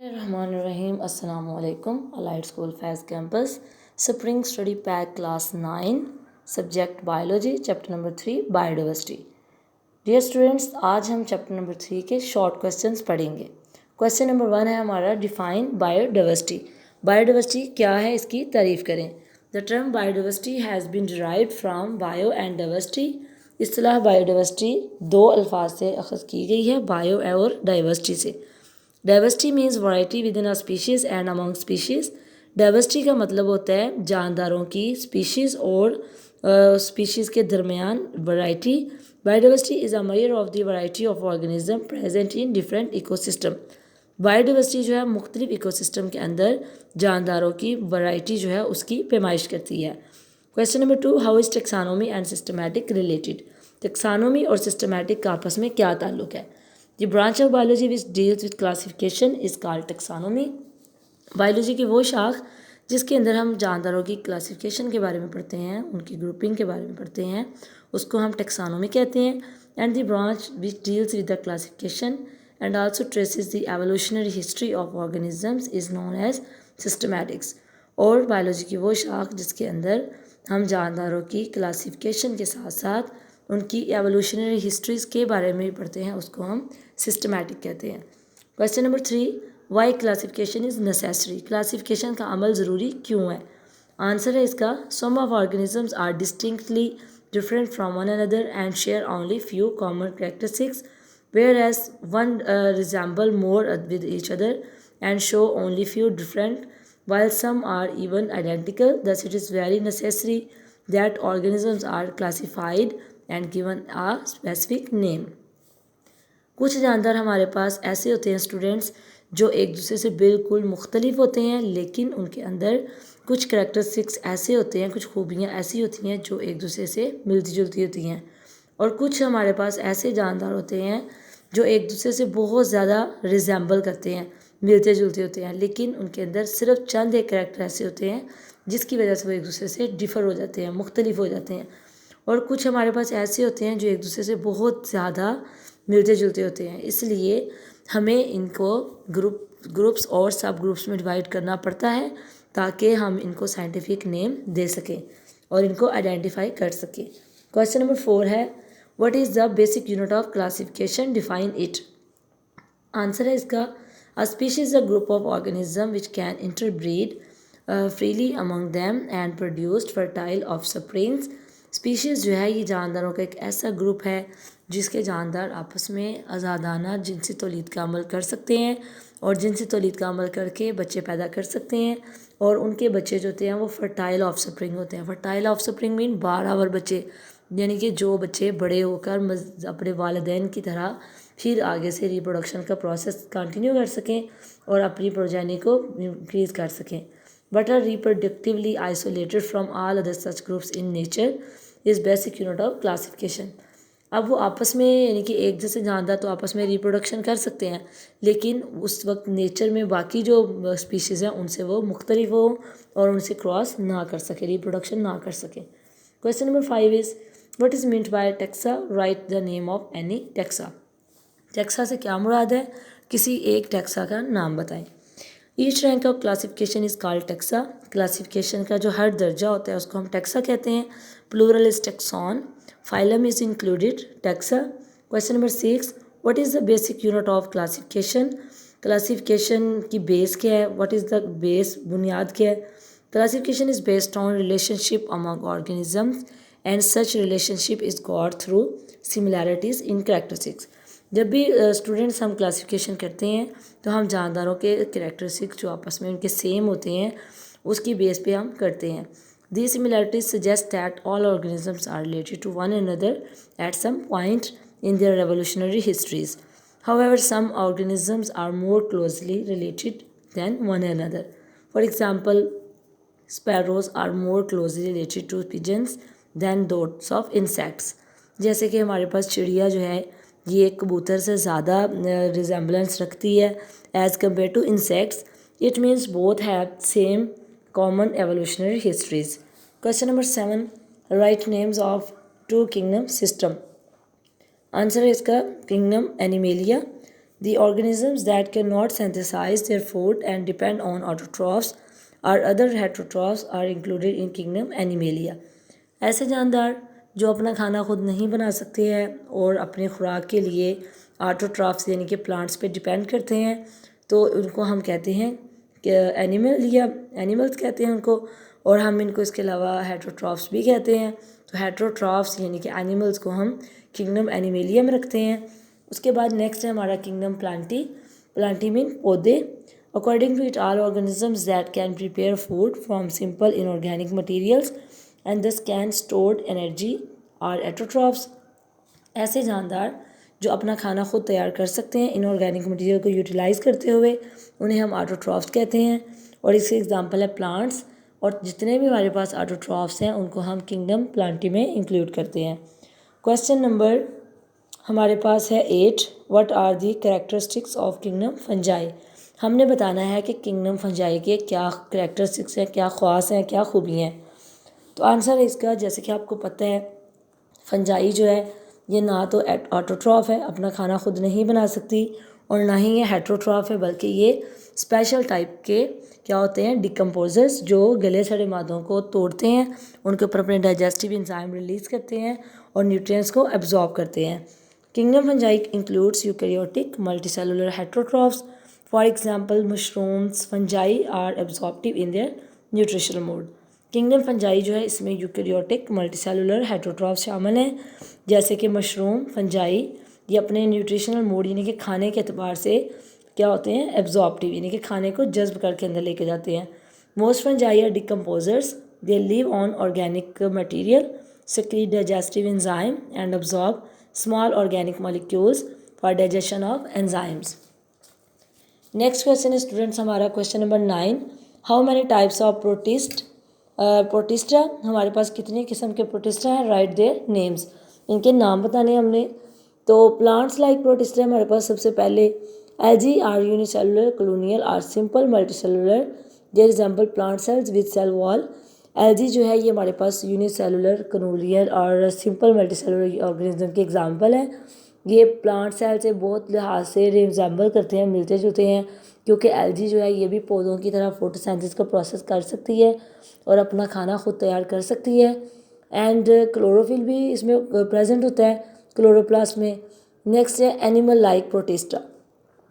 Rahim. Assalamu alaikum. Allied School Faiz Campus. Spring Study Pack Class 9. Subject Biology. Chapter number 3 Biodiversity. Dear students, आज हम chapter number 3 के short questions पढ़ेंगे. Question number 1 है हमारा define biodiversity. Biodiversity क्या है, इसकी तारीफ करें. The term biodiversity has been derived from bio and diversity. इस्तिलाह बायोडाइवर्सिटी दो अल्फाज से अखज़ की गई है, बायो और डाइवर्सिटी से. Diversity means variety with in a species and among species. Diversity का मतलब होता है जानदारों की स्पीशीज़ और स्पीशीज़ के दरमियान variety. Biodiversity is a measure of the variety of organism present in different ecosystem. Biodiversity जो है मुख्तलिफ इकोसिस्टम के अंदर जानदारों की वैरायटी जो है उसकी पैमाइश करती है. Question number 2, how is taxonomy and systematic related. Taxonomy और सिस्टमैटिक का आपस में क्या ताल्लुक है. The branch of biology which deals with classification is called taxonomy. Biology की वो शाख जिसके अंदर हम जानदारों की क्लासिफिकेशन के बारे में पढ़ते हैं, उनकी ग्रुपिंग के बारे में पढ़ते हैं, उसको हम टेक्सानोमी कहते हैं. And the branch which deals with the classification and also traces the evolutionary history of organisms is known as systematics. और बायोलॉजी की वो शाख जिसके अंदर हम जानदारों की क्लासिफिकेशन के साथ साथ उनकी एवोल्यूशनरी हिस्ट्रीज़ के बारे में भी पढ़ते हैं, उसको हम सिस्टमैटिक कहते हैं. Question number 3, why classification is necessary. Classification का अमल ज़रूरी क्यों है. आंसर है इसका, some of organisms are distinctly different from one another and share only few common characteristics whereas one resemble more with each other and show only few different while some are even identical. Thus it is very necessary that organisms are classified and given a specific name. कुछ जानदार हमारे पास ऐसे होते हैं students जो एक दूसरे से बिल्कुल मुख्तलिफ होते हैं, लेकिन उनके अंदर कुछ करैक्टरिस्टिक्स ऐसे होते हैं, कुछ खूबियाँ ऐसी होती हैं जो एक दूसरे से मिलती जुलती होती हैं. और कुछ हमारे पास ऐसे जानदार होते हैं जो एक दूसरे से बहुत ज़्यादा रिजेंबल करते हैं, मिलते जुलते होते हैं, लेकिन उनके अंदर सिर्फ चंद एक करैक्टर ऐसे होते हैं जिसकी वजह से वो एक दूसरे से डिफ़र हो जाते हैं, मुख्तलिफ हो जाते हैं. और कुछ हमारे पास ऐसे होते हैं जो एक दूसरे से बहुत ज़्यादा मिलते जुलते होते हैं. इसलिए हमें इनको ग्रुप्स और सब ग्रुप्स में डिवाइड करना पड़ता है ताकि हम इनको साइंटिफिक नेम दे सकें और इनको आइडेंटिफाई कर सकें. क्वेश्चन नंबर 4 है, what is the basic unit of classification, define it. Answer है इसका, a species is a group of organisms which can interbreed freely among them and produced fertile offsprings. Species जो है ये जानदारों का एक ऐसा ग्रुप है जिसके जानदार आपस में आज़ादाना जिनसी तौलीद का अमल कर सकते हैं और जिनसी तौलीद का अमल करके बच्चे पैदा कर सकते हैं. और उनके बच्चे जो होते हैं वो फर्टाइल ऑफस्प्रिंग होते हैं. फर्टाइल ऑफस्प्रिंग मीन बारावर बच्चे, यानी कि जो बच्चे बड़े होकर अपने वालिदैन की तरह फिर आगे से रिप्रोडक्शन का प्रोसेस कंटिन्यू कर सकें और अपनी प्रोजेनी को इंक्रीज़ कर सकें. But are reproductively isolated from all other such groups in nature is basic unit of classification. अब वो आपस में यानी कि एक जैसे जानदार तो आपस में रिप्रोडक्शन कर सकते हैं, लेकिन उस वक्त नेचर में बाकी जो स्पीशीज़ हैं उनसे वो मुख्तलिफ हो और उनसे क्रॉस ना कर सके, रिप्रोडक्शन ना कर सके. Question number 5 is, what is meant by taxa, right the name of any taxa. Taxa से क्या मुराद है, किसी एक टेक्सा का नाम बताएं. Each rank of classification is called taxa. Classification का जो हर दर्जा होता है उसको हम टेक्सा कहते हैं. Plural is taxon. Phylum is included taxa. Question number 6, what is the basic unit of classification. Classification की बेस क्या है, व्हाट इज़ द बेस, बुनियाद क्या है. Classification is based on relationship among organisms and such relationship is got through similarities in characteristics. जब भी students हम classification करते हैं तो हम जानदारों के कैरेक्टरिस्टिक्स जो आपस में उनके सेम होते हैं उसकी बेस पे हम करते हैं. These similarities suggest that all organisms are related to one another at some point in their evolutionary histories. However, some organisms are more closely related than one another. For example, sparrows are more closely related to pigeons than those of insects. जैसे कि हमारे पास चिड़िया जो है ये कबूतर से ज़्यादा रिजेंबलेंस रखती है as compare to insects. It means both have same common evolutionary histories. Question number 7, write names of two kingdom system. Answer है इसका, kingdom animalia, The organisms that cannot synthesize their food and depend on autotrophs or other heterotrophs are included in kingdom Animalia. ऐसे जानदार जो अपना खाना खुद नहीं बना सकते हैं और अपने खुराक के लिए ऑटोट्रॉफ्स यानी कि प्लांट्स पे डिपेंड करते हैं, तो उनको हम कहते हैं कि एनिमल या एनिमल्स कहते हैं उनको, और हम इनको इसके अलावा हेटरोट्रॉफ्स भी कहते हैं। तो हेटरोट्रॉफ्स यानी कि एनिमल्स को हम किंगडम एनिमेलिया में रखते हैं। उसके बाद नेक्स्ट है हमारा किंगडम प्लांटी। प्लांटी मीन पौधे। According to it all organisms that can prepare food from simple inorganic materials and this can stored energy are autotrophs. ऐसे जानदार जो अपना खाना खुद तैयार कर सकते हैं इनऑर्गेनिक मटीरियल को यूटिलाइज़ करते हुए, उन्हें हम ऑटोट्रॉफ्स कहते हैं। और इसके एग्जांपल है प्लांट्स, और जितने भी हमारे पास ऑटोट्रॉफ्स हैं उनको हम किंगडम प्लांटी में इंक्लूड करते हैं। क्वेश्चन नंबर हमारे पास है 8। What are the characteristics of kingdom fungi. हमने बताना है कि किंगडम फंजाई के क्या कैरेक्टरिस्टिक्स हैं, क्या ख़ास हैं, क्या खूबी हैं। तो आंसर है इसका, जैसे कि आपको पता है फंजाई जो है ये ना तो ऑटोट्रॉफ है, अपना खाना खुद नहीं बना सकती, और ना ही ये हेटरोट्रॉफ है, बल्कि ये स्पेशल टाइप के क्या होते हैं, डिकम्पोजर्स, जो गले सड़े मादों को तोड़ते हैं, उनके ऊपर अपने डाइजेस्टिव एंजाइम रिलीज़ करते हैं और न्यूट्रिएंट्स को एब्जॉर्ब करते हैं। Kingdom fungi includes eukaryotic multicellular heterotrophs. For example mushrooms fungi are absorptive in their nutritional mode. Kingdom fungi जो है इसमें यूकैरियोटिक मल्टीसेलुलर हेटरोट्रॉफ्स शामिल हैं, जैसे कि मशरूम फंजाई, ये अपने न्यूट्रिशनल मोड यानी कि खाने के अतबार से क्या होते हैं, एब्जॉर्प्टिव यानी कि खाने को जज्ब करके अंदर लेके जाते हैं। Most fungi are decomposers, they live on organic material, secrete digestive enzyme and absorb small organic molecules for digestion of enzymes. Next question है स्टूडेंट्स हमारा question number 9। How many types of protista, हमारे पास कितने किस्म के protista हैं, right their names, इनके नाम बताने हमने। तो प्लांट्स लाइक प्रोटिस्टा हमारे पास सबसे पहले algae are unicellular colonial or simple multicellular, they resemble plant cells with cell wall. Algae जो है ये हमारे पास यूनिसेलुलर कॉलोनियल और सिंपल मल्टीसेलुलर ऑर्गेनिज्म के एग्जांपल है। ये प्लांट सेल से बहुत लिहाज से रिजेंबल करते हैं, मिलते जुलते हैं, क्योंकि एल्जी जो है ये भी पौधों की तरह फोटोसिंथेसिस का प्रोसेस कर सकती है और अपना खाना खुद तैयार कर सकती है। एंड क्लोरोफिल भी इसमें प्रेजेंट होता है क्लोरोप्लास्ट में। नेक्स्ट है एनिमल लाइक प्रोटिस्टा,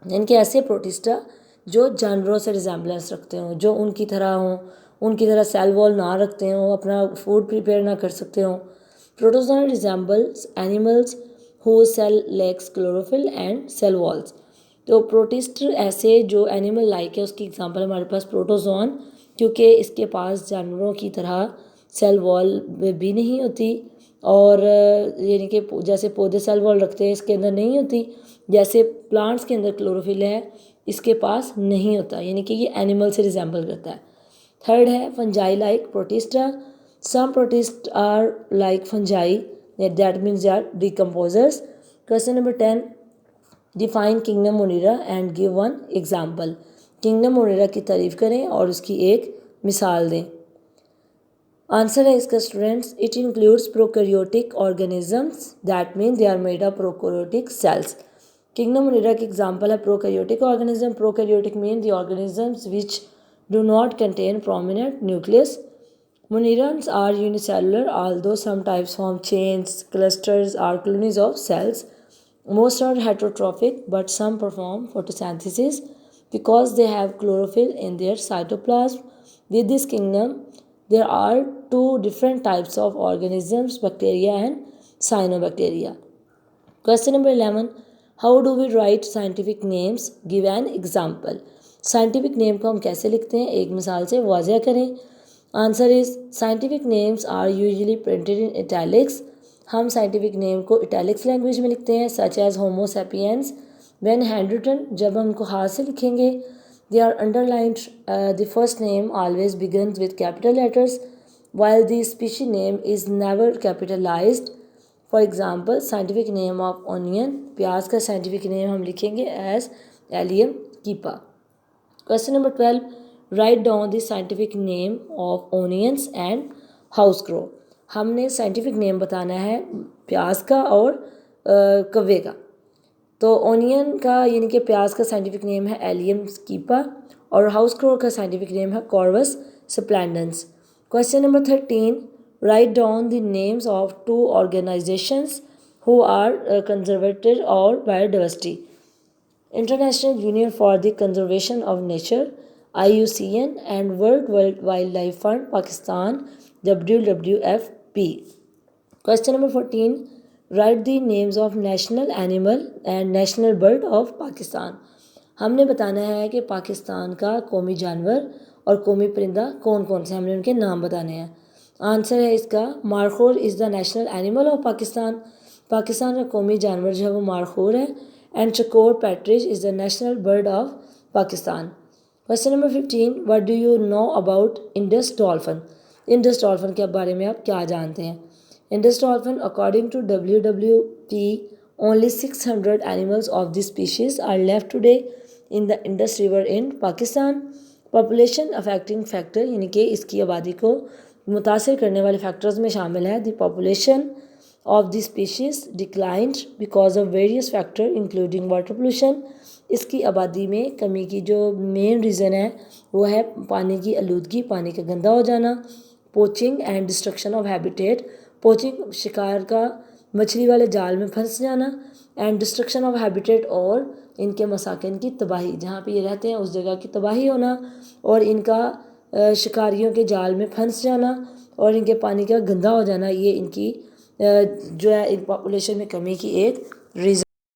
इनके ऐसे प्रोटिस्टा जो जानवरों से रिजेंबलेंस रखते हों, जो उनकी तरह हों, उनकी तरह सेल वॉल ना रखते हों, अपना फूड प्रिपेयर ना कर सकते हों। Protozoa resembles animals who cell lacks chlorophyll and cell walls. तो प्रोटिस्ट ऐसे जो एनिमल लाइक है उसकी एग्जांपल हमारे पास प्रोटोजोन, क्योंकि इसके पास जानवरों की तरह सेल वॉल भी नहीं होती, और यानी कि जैसे पौधे सेल वॉल रखते हैं इसके अंदर नहीं होती, जैसे प्लांट्स के अंदर क्लोरोफिल है इसके पास नहीं होता, यानी कि ये एनिमल से रिजेंबल करता है। थर्ड है fungi like protista, some protist are like fungi, that means they are decomposers. Question number 10, define kingdom monera and give one example. Kingdom monera की तारीफ करें और उसकी एक मिसाल दें। आंसर है इसका students, it includes prokaryotic organisms, that mean they are made of prokaryotic cells. Kingdom monera की एग्जाम्पल है prokaryotic organism. Prokaryotic mean the organisms which do not contain prominent nucleus. Monerans are unicellular, although some types form chains, clusters, or colonies of cells. Most are heterotrophic, but some perform photosynthesis because they have chlorophyll in their cytoplasm. With this kingdom, there are two different types of organisms, bacteria and cyanobacteria. Question number 11, how do we write scientific names? Give an example. Scientific name को हम कैसे लिखते हैं, एक मिसाल से वाज़ह करें। Answer is scientific names are usually printed in italics. हम साइंटिफिक नेम को इटैलिक्स लैंग्वेज में लिखते हैं, such as homo sapiens when hand written, जब हम उनको हाथ से लिखेंगे। They are underlined, the first name always begins with capital letters while the species name is never capitalised. For example scientific name of onion, प्याज का scientific name हम लिखेंगे as allium cepa. Question number 12, right down the scientific name of onions and house crow. हमने scientific name बताना है प्याज का और कव्वे का। तो ओनियन का यानी कि प्याज का साइंटिफिक नेम है एलियम कीपा और हाउस क्रो का साइंटिफिक नेम है corvus splendens. Question number 13, write down the names of 2 organizations who are conservative or biodiversity. International Union for the Conservation of Nature IUCN and World Wildlife Fund Pakistan WWFP. Question number 14, write the names of national animal and national bird of Pakistan. हमने बताना है कि पाकिस्तान का कौमी जानवर और कौमी परिंदा कौन कौन से, हमने उनके नाम बताने हैं। आंसर है इसका markhor is the national animal of Pakistan. Pakistan का कौमी जानवर जो है वो मारखोर है। And chakor partridge is the national bird of Pakistan. Question number 15, what do you know about Indus dolphin. Indus dolphin के बारे में आप क्या जानते हैं। Indus dolphin according to WWP only 600 animals of this species are left today in the Indus River in Pakistan. Population affecting factor यानी कि इसकी आबादी को मुतासिर करने वाले फैक्टर्स में शामिल है the population of the species declined because of various factor including water pollution. इसकी आबादी में कमी की जो मेन रीज़न है वो है पानी की आलूदगी, पानी का गंदा हो जाना, poaching and destruction of habitat. Poaching शिकार का मछली वाले जाल में फंस जाना, एंड डिस्ट्रक्शन ऑफ हैबिटेट और इनके मसाकिन की तबाही, जहाँ पे ये रहते हैं उस जगह की तबाही होना और इनका शिकारियों के जाल में फंस जाना और इनके पानी का गंदा हो जाना, ये इनकी जो है इन पॉपुलेशन में कमी की एक रीज़न